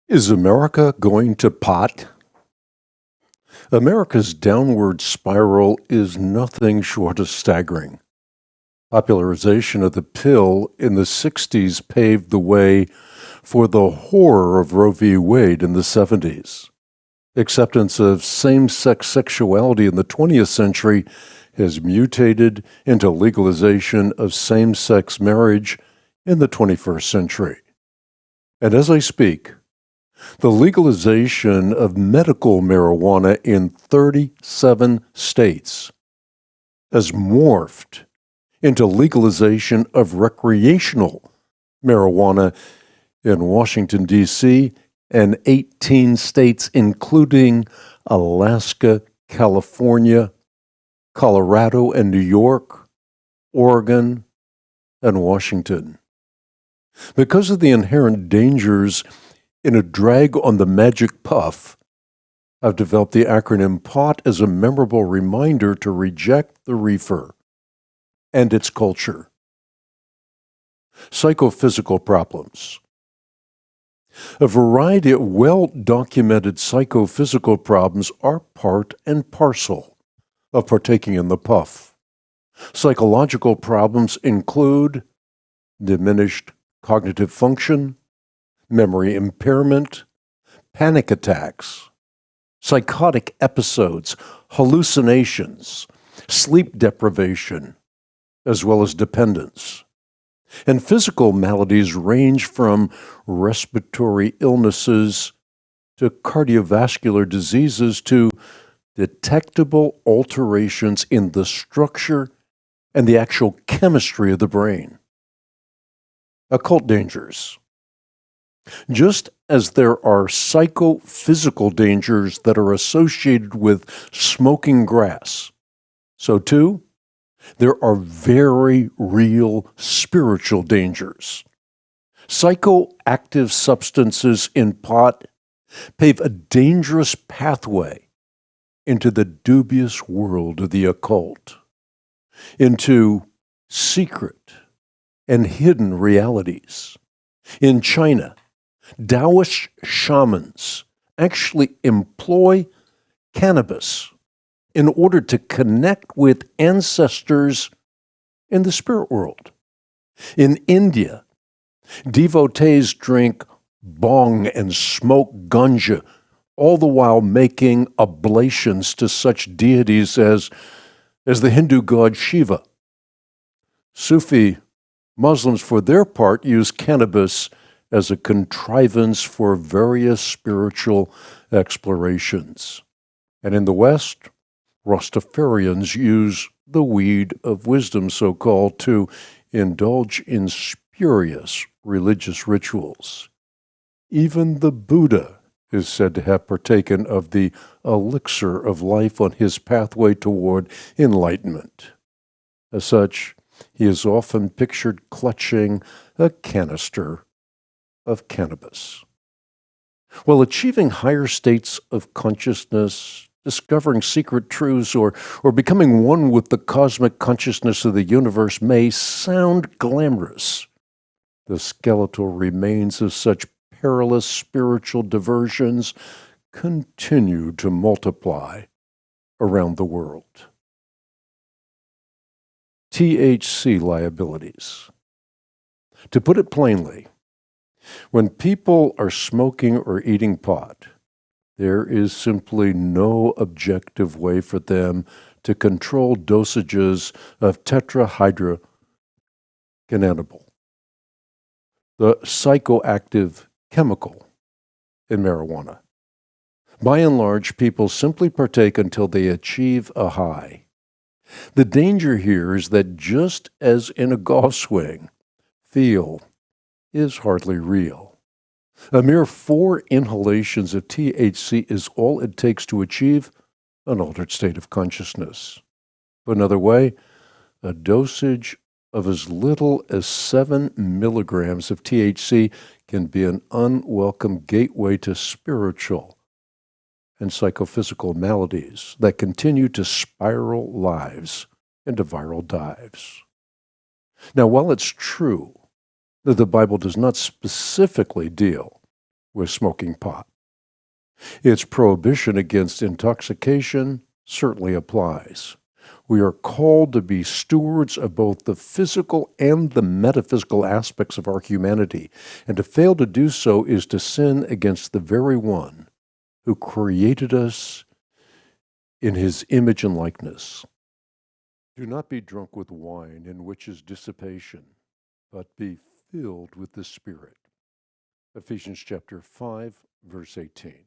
Is America going to pot? America's downward spiral is nothing short of staggering. Popularization of the pill in the 60s paved the way for the horror of Roe v. Wade in the 70s. Acceptance of same-sex sexuality in the 20th century has mutated into legalization of same-sex marriage in the 21st century. And as I speak, the legalization of medical marijuana in 37 states has morphed into legalization of recreational marijuana in Washington, D.C., and 18 states, including Alaska, California, Colorado, and New York, Oregon, and Washington. Because of the inherent dangers in a drag on the magic puff, I've developed the acronym POT as a memorable reminder to reject the reefer and its culture. Psychophysical problems. A variety of well-documented psychophysical problems are part and parcel of partaking in the puff. Psychological problems include diminished cognitive function, memory impairment, panic attacks, psychotic episodes, hallucinations, sleep deprivation, as well as dependence. And physical maladies range from respiratory illnesses to cardiovascular diseases to detectable alterations in the structure and the actual chemistry of the brain. Occult dangers. Just as there are psychophysical dangers that are associated with smoking grass, so too, there are very real spiritual dangers. Psychoactive substances in pot pave a dangerous pathway into the dubious world of the occult, into secret and hidden realities. In China, Taoist shamans actually employ cannabis in order to connect with ancestors in the spirit world. In India, devotees drink bhang and smoke ganja, all the while making oblations to such deities as the Hindu god Shiva. Sufi Muslims, for their part, use cannabis as a contrivance for various spiritual explorations. And in the West, Rastafarians use the weed of wisdom, so-called, to indulge in spurious religious rituals. Even the Buddha is said to have partaken of the elixir of life on his pathway toward enlightenment. As such, he is often pictured clutching a canister of cannabis. While achieving higher states of consciousness, discovering secret truths, or becoming one with the cosmic consciousness of the universe may sound glamorous, the skeletal remains of such perilous spiritual diversions continue to multiply around the world. THC liabilities. To put it plainly, when people are smoking or eating pot, there is simply no objective way for them to control dosages of tetrahydrocannabinol, the psychoactive chemical in marijuana. By and large, people simply partake until they achieve a high. The danger here is that just as in a golf swing, feel is hardly real. A mere 4 inhalations of THC is all it takes to achieve an altered state of consciousness. Put another way, a dosage of as little as 7 milligrams of THC can be an unwelcome gateway to spiritual and psychophysical maladies that continue to spiral lives into viral dives. Now, while it's true that the Bible does not specifically deal with smoking pot. Its prohibition against intoxication certainly applies. We are called to be stewards of both the physical and the metaphysical aspects of our humanity, and to fail to do so is to sin against the very one who created us in his image and likeness. Do not be drunk with wine, in which is dissipation, but be filled with the Spirit. Ephesians chapter 5, verse 18.